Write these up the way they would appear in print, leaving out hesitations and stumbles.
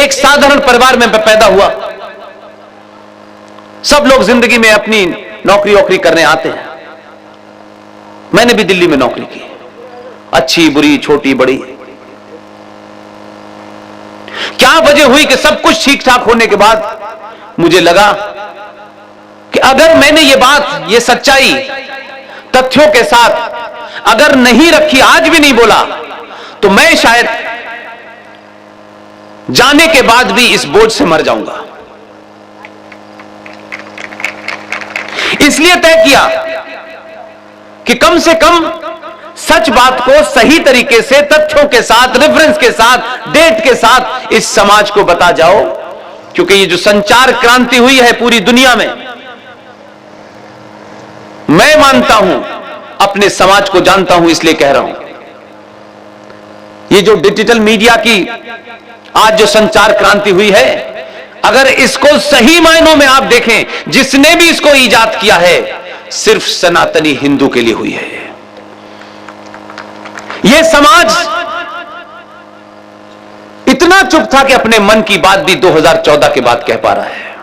एक साधारण परिवार में पैदा हुआ। सब लोग जिंदगी में अपनी नौकरी वोकरी करने आते हैं। मैंने भी दिल्ली में नौकरी की, अच्छी बुरी छोटी बड़ी। क्या वजह हुई कि सब कुछ ठीक ठाक होने के बाद मुझे लगा कि अगर मैंने ये बात, ये सच्चाई तथ्यों के साथ अगर नहीं रखी, आज भी नहीं बोला, तो मैं शायद जाने के बाद भी इस बोझ से मर जाऊंगा। इसलिए तय किया कि कम से कम सच बात को सही तरीके से, तथ्यों के साथ, रेफरेंस के साथ, डेट के साथ इस समाज को बता जाओ। क्योंकि ये जो संचार क्रांति हुई है पूरी दुनिया में, मैं मानता हूं, अपने समाज को जानता हूं, इसलिए कह रहा हूं, ये जो डिजिटल मीडिया की आज जो संचार क्रांति हुई है, अगर इसको सही मायनों में आप देखें, जिसने भी इसको ईजाद किया है सिर्फ सनातनी हिंदू के लिए हुई है। यह समाज इतना चुप था कि अपने मन की बात भी 2014 के बाद कह पा रहा है।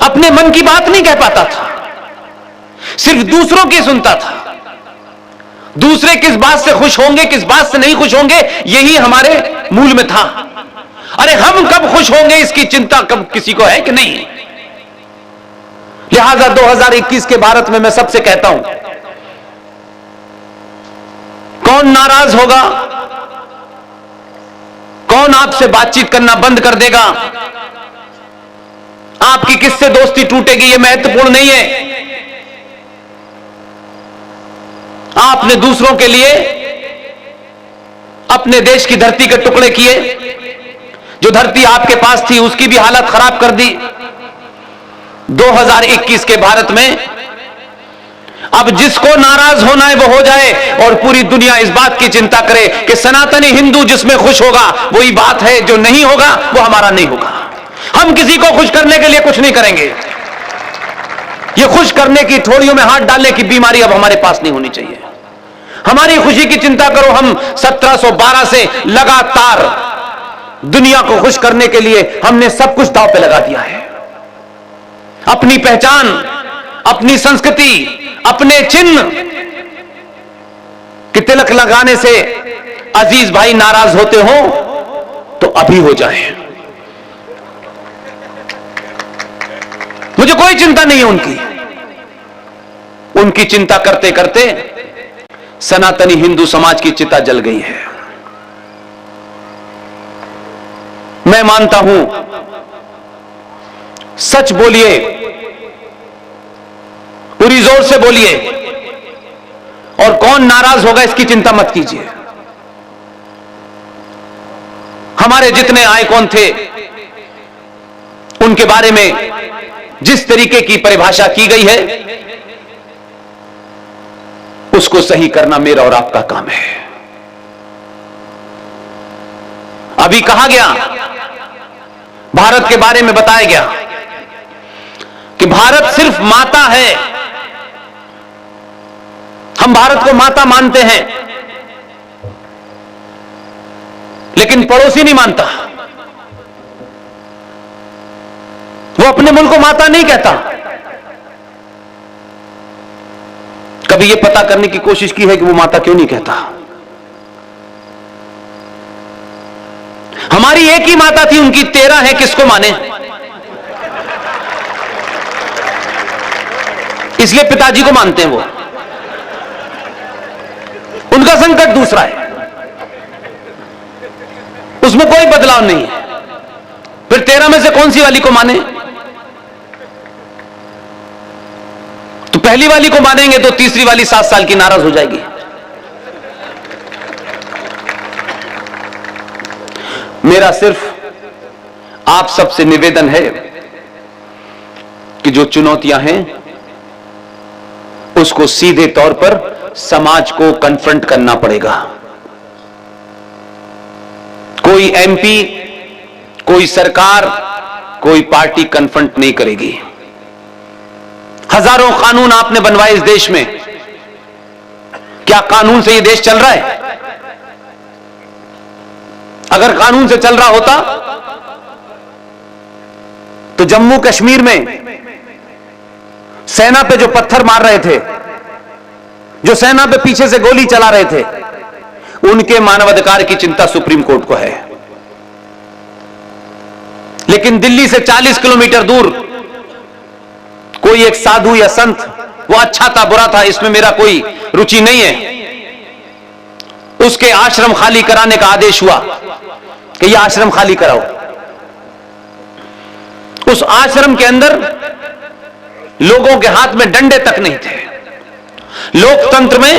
अपने मन की बात नहीं कह पाता था, सिर्फ दूसरों की सुनता था। दूसरे किस बात से खुश होंगे, किस बात से नहीं खुश होंगे, यही हमारे मूल में था। अरे हम कब खुश होंगे इसकी चिंता कब किसी को है कि नहीं। लिहाजा 2021 के भारत में मैं सबसे कहता हूं, कौन नाराज होगा, कौन आपसे बातचीत करना बंद कर देगा, आपकी किससे दोस्ती टूटेगी, यह महत्वपूर्ण नहीं है। आपने दूसरों के लिए अपने देश की धरती के टुकड़े किए, जो धरती आपके पास थी उसकी भी हालत खराब कर दी। 2021 के भारत में अब जिसको नाराज होना है वो हो जाए, और पूरी दुनिया इस बात की चिंता करे कि सनातनी हिंदू जिसमें खुश होगा वही बात है, जो नहीं होगा वो हमारा नहीं होगा। हम किसी को खुश करने के लिए कुछ नहीं करेंगे। ये खुश करने की, ठोड़ियों में हाथ डालने की बीमारी अब हमारे पास नहीं होनी चाहिए। हमारी खुशी की चिंता करो। हम 1712 से लगातार दुनिया को खुश करने के लिए हमने सब कुछ दांव पे लगा दिया है। अपनी पहचान, अपनी संस्कृति, अपने चिन्ह कि तिलक लगाने से अजीज भाई नाराज होते हो तो अभी हो जाए। मुझे कोई चिंता नहीं है उनकी। उनकी चिंता करते करते सनातनी हिंदू समाज की चिता जल गई है। मैं मानता हूं, सच बोलिए, पूरी जोर से बोलिए, और कौन नाराज होगा इसकी चिंता मत कीजिए। हमारे जितने आइकॉन थे उनके बारे में जिस तरीके की परिभाषा की गई है उसको सही करना मेरा और आपका काम है। अभी कहा गया, भारत के बारे में बताया गया कि भारत सिर्फ माता है। हम भारत को माता मानते हैं, लेकिन पड़ोसी नहीं मानता। वो अपने मुल्क को माता नहीं कहता। कभी ये पता करने की कोशिश की है कि वो माता क्यों नहीं कहता? हमारी एक ही माता थी, उनकी 13 है, किसको माने? इसलिए पिताजी को मानते हैं। वो उनका संकट दूसरा है, उसमें कोई बदलाव नहीं है। फिर 13 में से कौन सी वाली को माने? तो पहली वाली को मानेंगे तो तीसरी वाली 7 साल की नाराज हो जाएगी। मेरा सिर्फ आप सबसे निवेदन है कि जो चुनौतियां हैं उसको सीधे तौर पर समाज को कन्फ्रंट करना पड़ेगा। कोई एमपी, कोई सरकार, कोई पार्टी कन्फ्रंट नहीं करेगी। हजारों कानून आपने बनवाए इस देश में, क्या कानून से ये देश चल रहा है? अगर कानून से चल रहा होता तो जम्मू कश्मीर में सेना पे जो पत्थर मार रहे थे, जो सेना पे पीछे से गोली चला रहे थे, उनके मानवाधिकार की चिंता सुप्रीम कोर्ट को है। लेकिन दिल्ली से 40 किलोमीटर दूर कोई एक साधु या संत, वो अच्छा था बुरा था इसमें मेरा कोई रुचि नहीं है, उसके आश्रम खाली कराने का आदेश हुआ कि यह आश्रम खाली कराओ। उस आश्रम के अंदर लोगों के हाथ में डंडे तक नहीं थे। लोकतंत्र में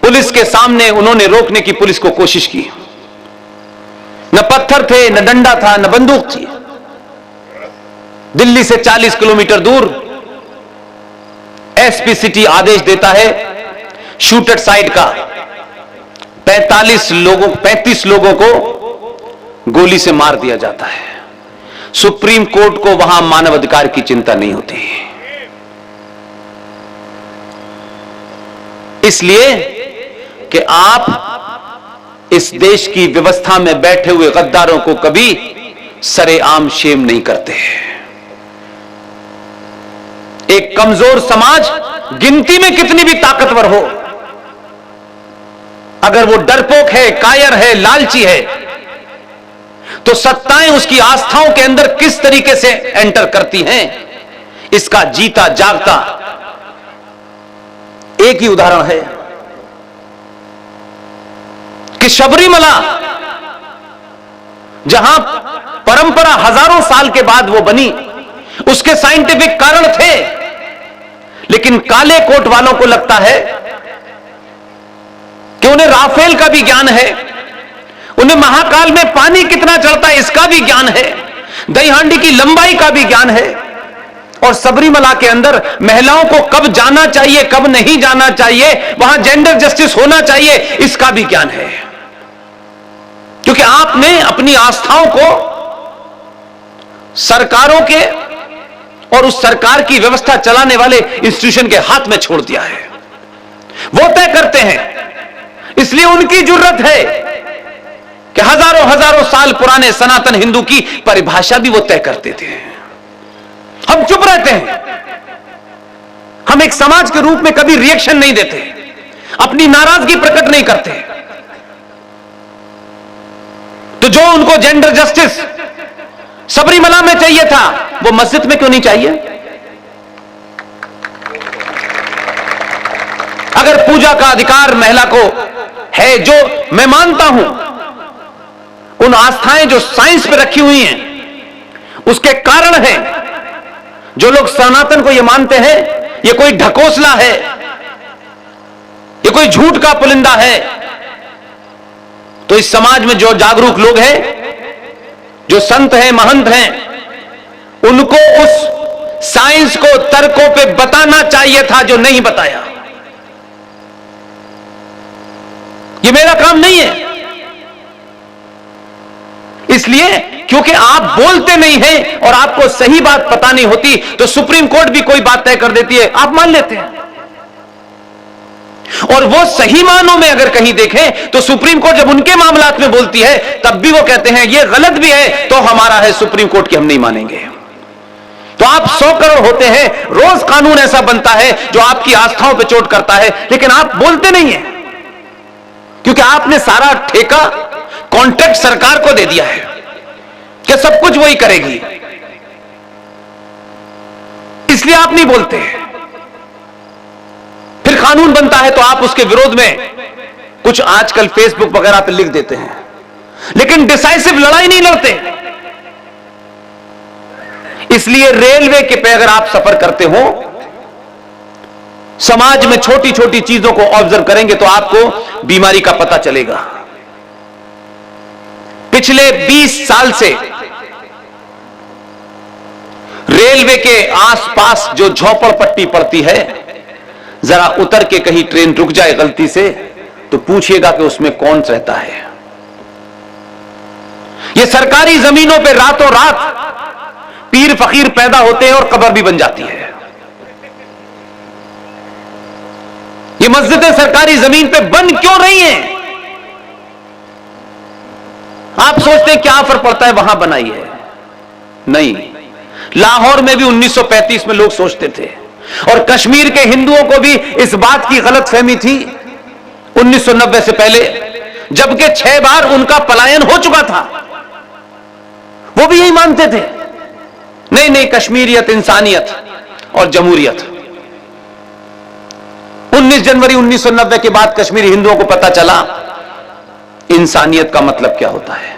पुलिस के सामने उन्होंने रोकने की पुलिस को कोशिश की। न पत्थर थे, न डंडा था, न बंदूक थी। दिल्ली से 40 किलोमीटर दूर एसपी सिटी आदेश देता है शूट एट साइट का। 35 लोगों को गोली से मार दिया जाता है। सुप्रीम कोर्ट को वहां मानवाधिकार की चिंता नहीं होती, इसलिए कि आप इस देश की व्यवस्था में बैठे हुए गद्दारों को कभी सरेआम शेम नहीं करते। एक कमजोर समाज गिनती में कितनी भी ताकतवर हो, अगर वो डरपोक है, कायर है, लालची है, तो सत्ताएं उसकी आस्थाओं के अंदर किस तरीके से एंटर करती हैं, इसका जीता जागता एक ही उदाहरण है कि शबरीमला, जहां परंपरा हजारों साल के बाद वो बनी, उसके साइंटिफिक कारण थे, लेकिन काले कोट वालों को लगता है कि उन्हें राफेल का भी ज्ञान है, उन्हें महाकाल में पानी कितना चढ़ता है इसका भी ज्ञान है, दही हांडी की लंबाई का भी ज्ञान है, और सबरीमला के अंदर महिलाओं को कब जाना चाहिए, कब नहीं जाना चाहिए, वहां जेंडर जस्टिस होना चाहिए, इसका भी ज्ञान है। क्योंकि आपने अपनी आस्थाओं को सरकारों के और उस सरकार की व्यवस्था चलाने वाले इंस्टीट्यूशन के हाथ में छोड़ दिया है। वो तय करते हैं, इसलिए उनकी जरूरत है कि हजारों साल पुराने सनातन हिंदू की परिभाषा भी वो तय करते थे। हम चुप रहते हैं, हम एक समाज के रूप में कभी रिएक्शन नहीं देते, अपनी नाराजगी प्रकट नहीं करते। तो जो उनको जेंडर जस्टिस सबरीमला में चाहिए था, वो मस्जिद में क्यों नहीं चाहिए? अगर पूजा का अधिकार महिला को है, जो मैं मानता हूं, उन आस्थाएं जो साइंस पे रखी हुई हैं, उसके कारण है। जो लोग सनातन को ये मानते हैं ये कोई ढकोसला है, ये कोई झूठ का पुलिंदा है, तो इस समाज में जो जागरूक लोग हैं, जो संत हैं, महंत हैं, उनको उस साइंस को, तर्कों पे बताना चाहिए था जो नहीं बताया। ये मेरा काम नहीं है, इसलिए क्योंकि आप बोलते नहीं हैं और आपको सही बात पता नहीं होती, तो सुप्रीम कोर्ट भी कोई बात तय कर देती है, आप मान लेते हैं। और वो सही मानों में अगर कहीं देखें तो सुप्रीम कोर्ट जब उनके मामलात में बोलती है, तब भी वो कहते हैं ये गलत भी है तो हमारा है सुप्रीम कोर्ट की, हम नहीं मानेंगे। तो आप 100 करोड़ होते हैं, रोज कानून ऐसा बनता है जो आपकी आस्थाओं पर चोट करता है, लेकिन आप बोलते नहीं है, क्योंकि आपने सारा ठेका, कॉन्ट्रैक्ट सरकार को दे दिया है कि सब कुछ वही करेगी, इसलिए आप नहीं बोलते। फिर कानून बनता है तो आप उसके विरोध में कुछ आजकल फेसबुक वगैरह पे लिख देते हैं, लेकिन डिसाइसिव लड़ाई नहीं लड़ते। इसलिए रेलवे के पे अगर आप सफर करते हो, समाज में छोटी छोटी चीजों को ऑब्जर्व करेंगे तो आपको बीमारी का पता चलेगा। पिछले 20 साल से रेलवे के आसपास जो झोपड़पट्टी पड़ती है, जरा उतर के कहीं ट्रेन रुक जाए गलती से तो पूछिएगा कि उसमें कौन रहता है। ये सरकारी जमीनों पे रातों रात पीर फकीर पैदा होते हैं और कब्र भी बन जाती है। ये मस्जिदें सरकारी जमीन पे बन क्यों रही हैं? आप सोचते हैं क्या फर्क पड़ता है, वहां बनाई है? नहीं। लाहौर में भी 1935 में लोग सोचते थे, और कश्मीर के हिंदुओं को भी इस बात की गलतफहमी थी 1990 से पहले, जबकि 6 बार उनका पलायन हो चुका था। वो भी यही मानते थे, नहीं नहीं, कश्मीरियत, इंसानियत और जमहूरियत। 19 जनवरी 1990 के बाद कश्मीरी हिंदुओं को पता चला इंसानियत का मतलब क्या होता है।